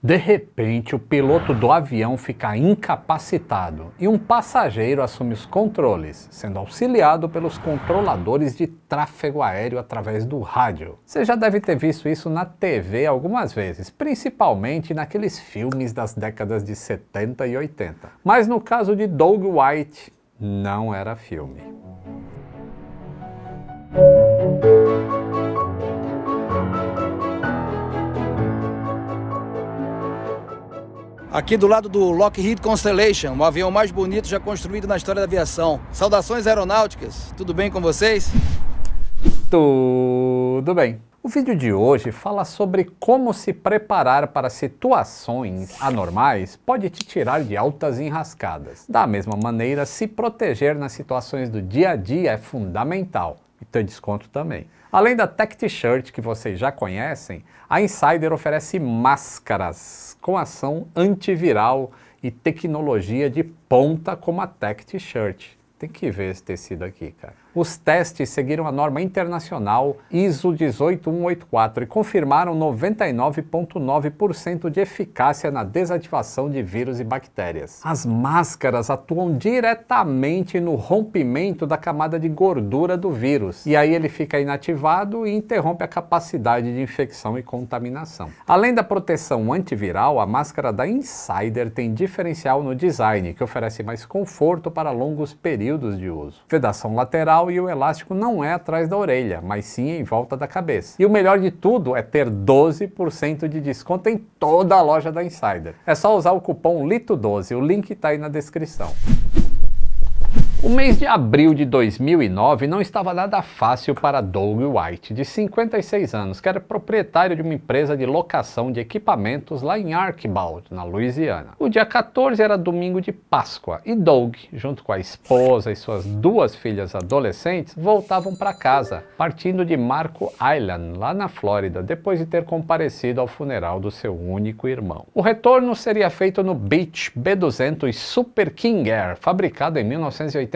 De repente, o piloto do avião fica incapacitado e um passageiro assume os controles, sendo auxiliado pelos controladores de tráfego aéreo através do rádio. Você já deve ter visto isso na TV algumas vezes, principalmente naqueles filmes das décadas de 70 e 80. Mas no caso de Doug White, não era filme. Aqui do lado do Lockheed Constellation, o avião mais bonito já construído na história da aviação. Saudações aeronáuticas, tudo bem com vocês? Tudo bem. O vídeo de hoje fala sobre como se preparar para situações anormais pode te tirar de altas enrascadas. Da mesma maneira, se proteger nas situações do dia a dia é fundamental. E ter desconto também. Além da Tech T-Shirt que vocês já conhecem, a Insider oferece máscaras com ação antiviral e tecnologia de ponta como a Tech T-Shirt. Tem que ver esse tecido aqui, cara. Os testes seguiram a norma internacional ISO 18184 e confirmaram 99,9% de eficácia na desativação de vírus e bactérias. As máscaras atuam diretamente no rompimento da camada de gordura do vírus, e aí ele fica inativado e interrompe a capacidade de infecção e contaminação. Além da proteção antiviral, a máscara da Insider tem diferencial no design, que oferece mais conforto para longos períodos de uso. Vedação lateral e o elástico não é atrás da orelha, mas sim em volta da cabeça. E o melhor de tudo é ter 12% de desconto em toda a loja da Insider. É só usar o cupom LITO12, o link está aí na descrição. O mês de abril de 2009 não estava nada fácil para Doug White, de 56 anos, que era proprietário de uma empresa de locação de equipamentos lá em Archbald, na Louisiana. O dia 14 era domingo de Páscoa e Doug, junto com a esposa e suas duas filhas adolescentes, voltavam para casa, partindo de Marco Island, lá na Flórida, depois de ter comparecido ao funeral do seu único irmão. O retorno seria feito no Beech B200 Super King Air, fabricado em 1982,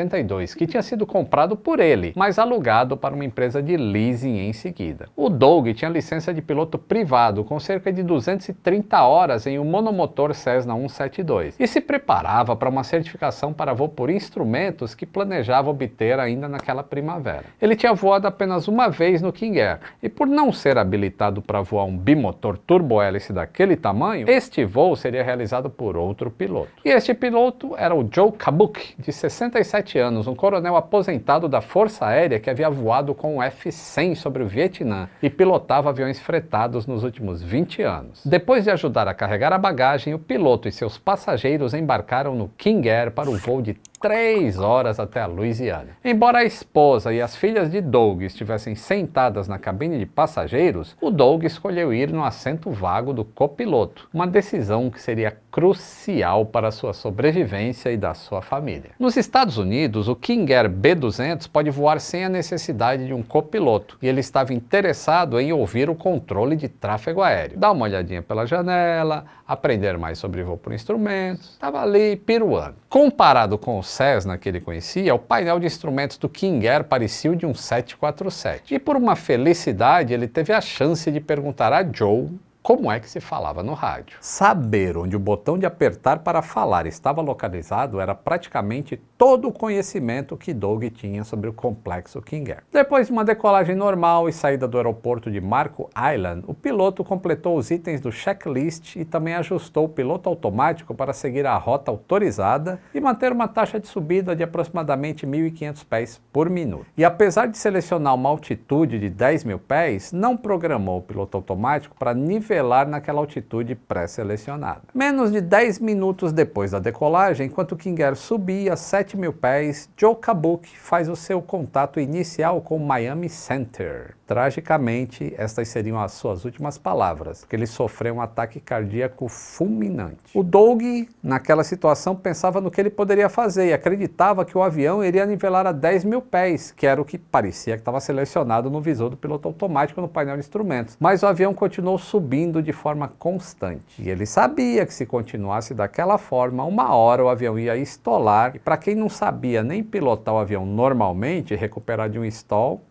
que tinha sido comprado por ele, mas alugado para uma empresa de leasing em seguida. O Doug tinha licença de piloto privado, com cerca de 230 horas em um monomotor Cessna 172, e se preparava para uma certificação para voo por instrumentos que planejava obter ainda naquela primavera. Ele tinha voado apenas uma vez no King Air, e por não ser habilitado para voar um bimotor turbo-hélice daquele tamanho, este voo seria realizado por outro piloto. E este piloto era o Joe Kabuck, de 67 anos, um coronel aposentado da Força Aérea que havia voado com o F-100 sobre o Vietnã e pilotava aviões fretados nos últimos 20 anos. Depois de ajudar a carregar a bagagem, o piloto e seus passageiros embarcaram no King Air para o voo de 3 horas até a Louisiana. Embora a esposa e as filhas de Doug estivessem sentadas na cabine de passageiros, o Doug escolheu ir no assento vago do copiloto, uma decisão que seria crucial para a sua sobrevivência e da sua família. Nos Estados Unidos, o King Air B200 pode voar sem a necessidade de um copiloto, e ele estava interessado em ouvir o controle de tráfego aéreo, dar uma olhadinha pela janela, aprender mais sobre voo por instrumentos, estava ali piruando. Comparado com o Cessna que ele conhecia, o painel de instrumentos do King Air parecia o de um 747. E por uma felicidade, ele teve a chance de perguntar a Joe como é que se falava no rádio. Saber onde o botão de apertar para falar estava localizado era praticamente todo o conhecimento que Doug tinha sobre o complexo King Air. Depois de uma decolagem normal e saída do aeroporto de Marco Island, o piloto completou os itens do checklist e também ajustou o piloto automático para seguir a rota autorizada e manter uma taxa de subida de aproximadamente 1.500 pés por minuto. E apesar de selecionar uma altitude de 10.000 pés, não programou o piloto automático para nivelar naquela altitude pré-selecionada. Menos de 10 minutos depois da decolagem, enquanto o King Air subia a 7.000 pés, Joe Kabuck faz o seu contato inicial com o Miami Center. Tragicamente, estas seriam as suas últimas palavras, porque ele sofreu um ataque cardíaco fulminante. O Doug, naquela situação, pensava no que ele poderia fazer e acreditava que o avião iria nivelar a 10.000 pés, que era o que parecia que estava selecionado no visor do piloto automático no painel de instrumentos. Mas o avião continuou subindo de forma constante. E ele sabia que se continuasse daquela forma, uma hora o avião ia estolar. E para quem não sabia nem pilotar o avião normalmente, recuperar de um stall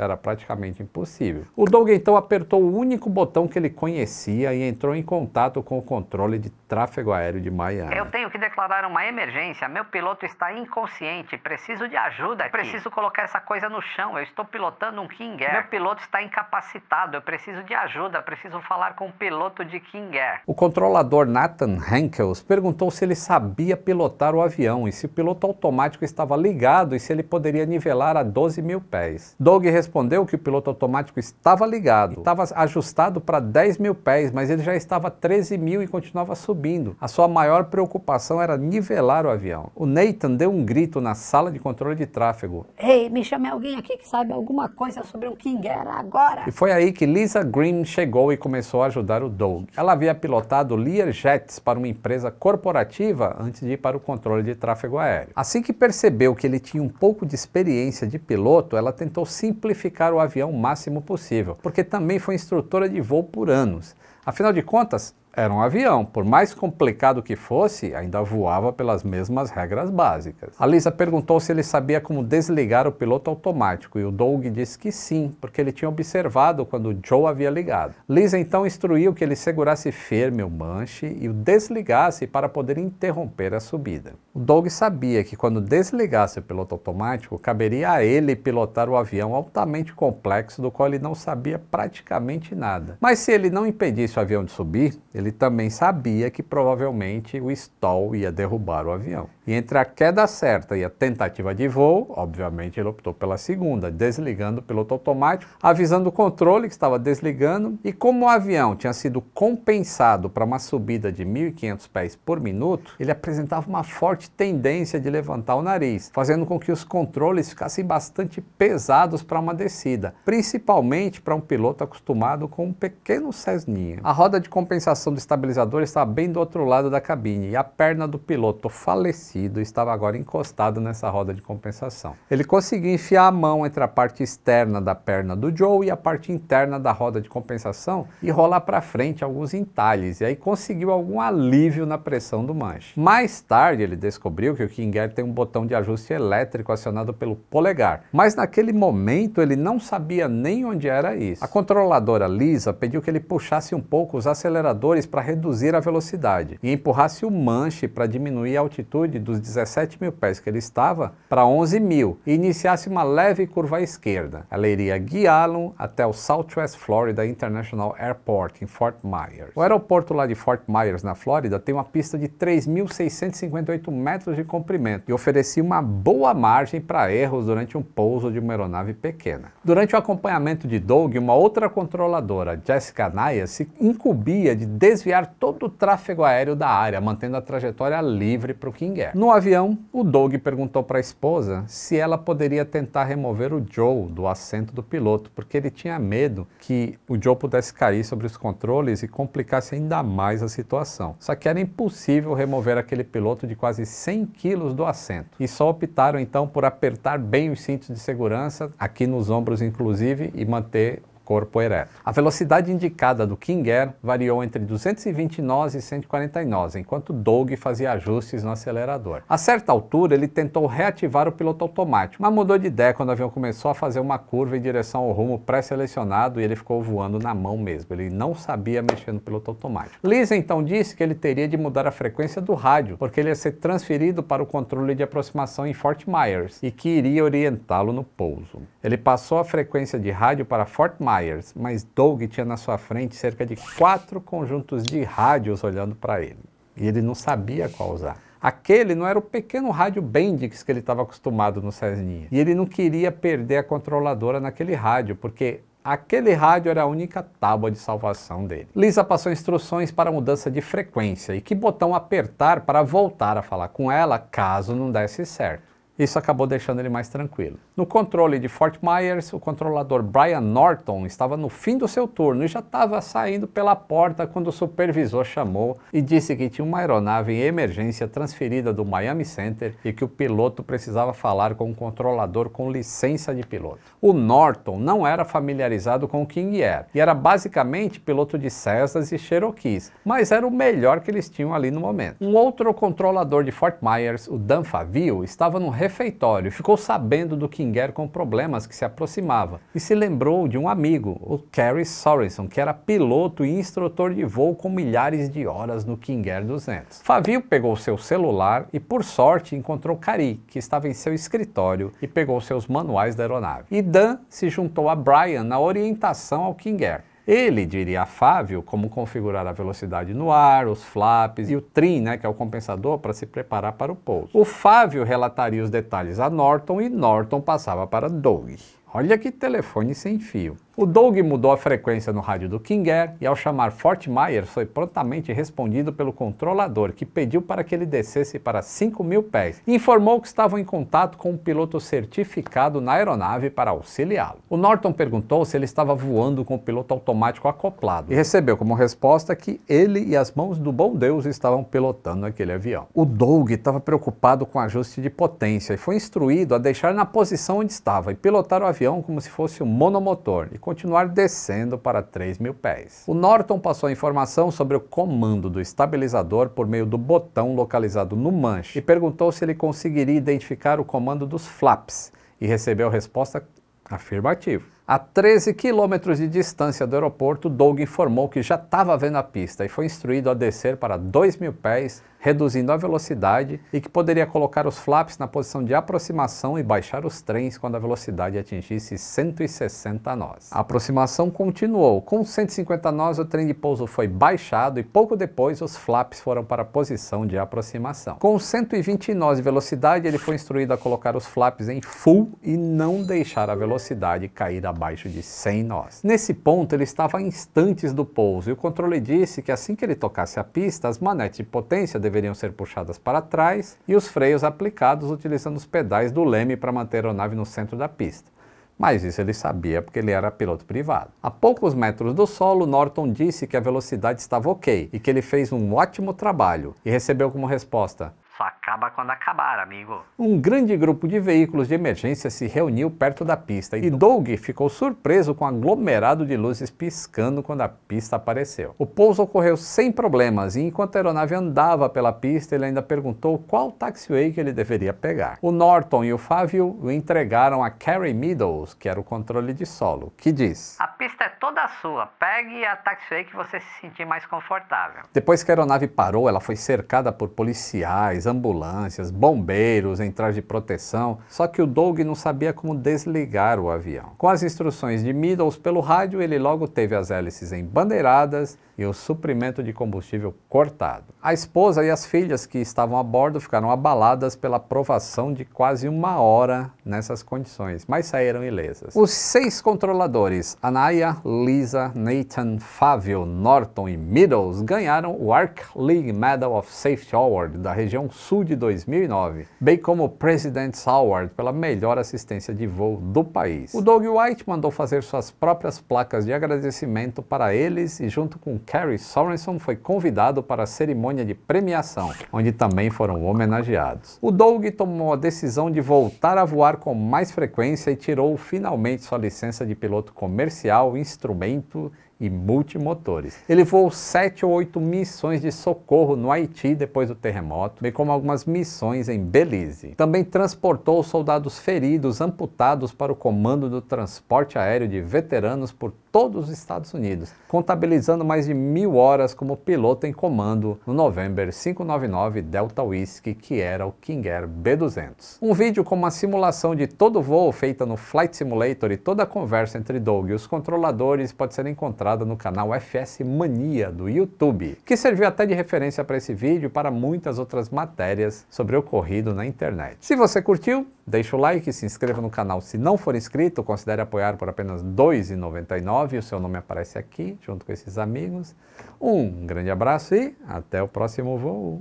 era praticamente impossível. O Doug então apertou o único botão que ele conhecia e entrou em contato com o controle de tráfego aéreo de Miami. Eu tenho que declarar uma emergência. Meu piloto está inconsciente. Preciso de ajuda aqui. Preciso colocar essa coisa no chão. Eu estou pilotando um King Air. Meu piloto está incapacitado. Eu preciso de ajuda. Preciso falar com o piloto de King Air. O controlador Nathan Henkels perguntou se ele sabia pilotar o avião e se o piloto automático estava ligado e se ele poderia nivelar a 12 mil pés. Doug respondeu que o piloto automático estava ligado, estava ajustado para 10 mil pés, mas ele já estava a 13 mil e continuava subindo. A sua maior preocupação era nivelar o avião. O Nathan deu um grito na sala de controle de tráfego. Ei, me chame alguém aqui que saiba alguma coisa sobre um King Air agora. E foi aí que Lisa Green chegou e começou a ajudar o Doug. Ela havia pilotado Learjets para uma empresa corporativa antes de ir para o controle de tráfego aéreo. Assim que percebeu que ele tinha um pouco de experiência de piloto, ela tentou simplificar o avião o máximo possível, porque também foi instrutora de voo por anos. Afinal de contas, era um avião, por mais complicado que fosse, ainda voava pelas mesmas regras básicas. A Lisa perguntou se ele sabia como desligar o piloto automático e o Doug disse que sim, porque ele tinha observado quando o Joe havia ligado. Lisa então instruiu que ele segurasse firme o manche e o desligasse para poder interromper a subida. O Doug sabia que quando desligasse o piloto automático, caberia a ele pilotar o avião altamente complexo do qual ele não sabia praticamente nada. Mas se ele não impedisse o avião de subir, ele também sabia que provavelmente o stall ia derrubar o avião. E entre a queda certa e a tentativa de voo, obviamente ele optou pela segunda, desligando o piloto automático, avisando o controle que estava desligando, e como o avião tinha sido compensado para uma subida de 1.500 pés por minuto, ele apresentava uma forte tendência de levantar o nariz, fazendo com que os controles ficassem bastante pesados para uma descida, principalmente para um piloto acostumado com um pequeno Cessninha. A roda de compensação do estabilizador estava bem do outro lado da cabine e a perna do piloto falecido estava agora encostada nessa roda de compensação. Ele conseguiu enfiar a mão entre a parte externa da perna do Joe e a parte interna da roda de compensação e rolar para frente alguns entalhes, e aí conseguiu algum alívio na pressão do manche. Mais tarde ele descobriu que o King Air tem um botão de ajuste elétrico acionado pelo polegar, mas naquele momento ele não sabia nem onde era isso. A controladora Lisa pediu que ele puxasse um pouco os aceleradores para reduzir a velocidade e empurrasse o manche para diminuir a altitude dos 17 mil pés que ele estava para 11 mil e iniciasse uma leve curva à esquerda. Ela iria guiá-lo até o Southwest Florida International Airport em Fort Myers. O aeroporto lá de Fort Myers, na Flórida, tem uma pista de 3.658 metros de comprimento e oferecia uma boa margem para erros durante um pouso de uma aeronave pequena. Durante o acompanhamento de Doug, uma outra controladora, Jessica Anaya, se incumbia de desviar todo o tráfego aéreo da área, mantendo a trajetória livre para o King Air. No avião, o Doug perguntou para a esposa se ela poderia tentar remover o Joe do assento do piloto, porque ele tinha medo que o Joe pudesse cair sobre os controles e complicasse ainda mais a situação. Só que era impossível remover aquele piloto de quase 100 quilos do assento. E só optaram então por apertar bem os cintos de segurança, aqui nos ombros inclusive, e manter corpo ereto. A velocidade indicada do King Air variou entre 220 nós e 140 nós, enquanto Doug fazia ajustes no acelerador. A certa altura, ele tentou reativar o piloto automático, mas mudou de ideia quando o avião começou a fazer uma curva em direção ao rumo pré-selecionado e ele ficou voando na mão mesmo. Ele não sabia mexer no piloto automático. Lisa então disse que ele teria de mudar a frequência do rádio, porque ele ia ser transferido para o controle de aproximação em Fort Myers e que iria orientá-lo no pouso. Ele passou a frequência de rádio para Fort Myers, mas Doug tinha na sua frente cerca de 4 conjuntos de rádios olhando para ele. E ele não sabia qual usar. Aquele não era o pequeno rádio Bendix que ele estava acostumado no Cessninha. E ele não queria perder a controladora naquele rádio, porque aquele rádio era a única tábua de salvação dele. Lisa passou instruções para a mudança de frequência e que botão apertar para voltar a falar com ela caso não desse certo. Isso acabou deixando ele mais tranquilo. No controle de Fort Myers, o controlador Brian Norton estava no fim do seu turno e já estava saindo pela porta quando o supervisor chamou e disse que tinha uma aeronave em emergência transferida do Miami Center e que o piloto precisava falar com um controlador com licença de piloto. O Norton não era familiarizado com o King Air e era basicamente piloto de Cessnas e Cherokees, mas era o melhor que eles tinham ali no momento. Um outro controlador de Fort Myers, o Dan Favio, estava no refeitório e ficou sabendo do King King Air com problemas que se aproximava e se lembrou de um amigo, o Kerry Sorensen, que era piloto e instrutor de voo com milhares de horas no King Air 200. Favio pegou seu celular e, por sorte, encontrou Cary, que estava em seu escritório, e pegou seus manuais da aeronave. E Dan se juntou a Brian na orientação ao King Air. Ele diria a Favio como configurar a velocidade no ar, os flaps e o trim, que é o compensador, para se preparar para o pouso. O Favio relataria os detalhes a Norton e Norton passava para Doug. Olha que telefone sem fio. O Doug mudou a frequência no rádio do King Air e, ao chamar Fort Myers, foi prontamente respondido pelo controlador, que pediu para que ele descesse para 5.000 pés e informou que estavam em contato com um piloto certificado na aeronave para auxiliá-lo. O Norton perguntou se ele estava voando com o piloto automático acoplado e recebeu como resposta que ele e as mãos do bom Deus estavam pilotando aquele avião. O Doug estava preocupado com o ajuste de potência e foi instruído a deixar na posição onde estava e pilotar o avião como se fosse um monomotor e continuar descendo para 3.000 pés. O Norton passou a informação sobre o comando do estabilizador por meio do botão localizado no manche e perguntou se ele conseguiria identificar o comando dos flaps e recebeu a resposta afirmativa. A 13 quilômetros de distância do aeroporto, Doug informou que já estava vendo a pista e foi instruído a descer para 2.000 pés, reduzindo a velocidade, e que poderia colocar os flaps na posição de aproximação e baixar os trens quando a velocidade atingisse 160 nós. A aproximação continuou. Com 150 nós, o trem de pouso foi baixado e pouco depois os flaps foram para a posição de aproximação. Com 120 nós de velocidade, ele foi instruído a colocar os flaps em full e não deixar a velocidade cair abaixo de 100 nós. Nesse ponto, ele estava a instantes do pouso e o controle disse que assim que ele tocasse a pista, as manetes de potência deveriam ser puxadas para trás e os freios aplicados utilizando os pedais do leme para manter a aeronave no centro da pista. Mas isso ele sabia porque ele era piloto privado. A poucos metros do solo, Norton disse que a velocidade estava ok e que ele fez um ótimo trabalho e recebeu como resposta: só acaba quando acabar, amigo. Um grande grupo de veículos de emergência se reuniu perto da pista e Doug ficou surpreso com o aglomerado de luzes piscando quando a pista apareceu. O pouso ocorreu sem problemas e enquanto a aeronave andava pela pista, ele ainda perguntou qual taxiway que ele deveria pegar. O Norton e o Favio o entregaram a Cary Meadows, que era o controle de solo, que diz: a pista é toda sua, pegue a taxiway que você se sentir mais confortável. Depois que a aeronave parou, ela foi cercada por policiais, ambulâncias, bombeiros em traje de proteção, só que o Doug não sabia como desligar o avião. Com as instruções de Meadows pelo rádio, ele logo teve as hélices embandeiradas e o suprimento de combustível cortado. A esposa e as filhas que estavam a bordo ficaram abaladas pela provação de quase 1 hora nessas condições, mas saíram ilesas. Os 6 controladores, Anaya, Lisa, Nathan, Favio, Norton e Meadows, ganharam o Arc League Medal of Safety Award da região sul de 2009, bem como o President's Award pela melhor assistência de voo do país. O Doug White mandou fazer suas próprias placas de agradecimento para eles e, junto com Kerry Sorensen, foi convidado para a cerimônia de premiação, onde também foram homenageados. O Doug tomou a decisão de voltar a voar com mais frequência e tirou finalmente sua licença de piloto comercial, instrumento e multimotores. Ele voou 7 ou 8 missões de socorro no Haiti depois do terremoto, bem como algumas missões em Belize. Também transportou soldados feridos amputados para o Comando do Transporte Aéreo de Veteranos por todos os Estados Unidos, contabilizando mais de 1.000 horas como piloto em comando no November 599 Delta Whiskey, que era o King Air B200. Um vídeo com uma simulação de todo o voo feita no Flight Simulator e toda a conversa entre Doug e os controladores pode ser encontrado no canal FS Mania do YouTube, que serviu até de referência para esse vídeo e para muitas outras matérias sobre o ocorrido na internet. Se você curtiu, deixa o like, se inscreva no canal se não for inscrito, considere apoiar por apenas R$ 2,99 e o seu nome aparece aqui junto com esses amigos. Um grande abraço e até o próximo voo!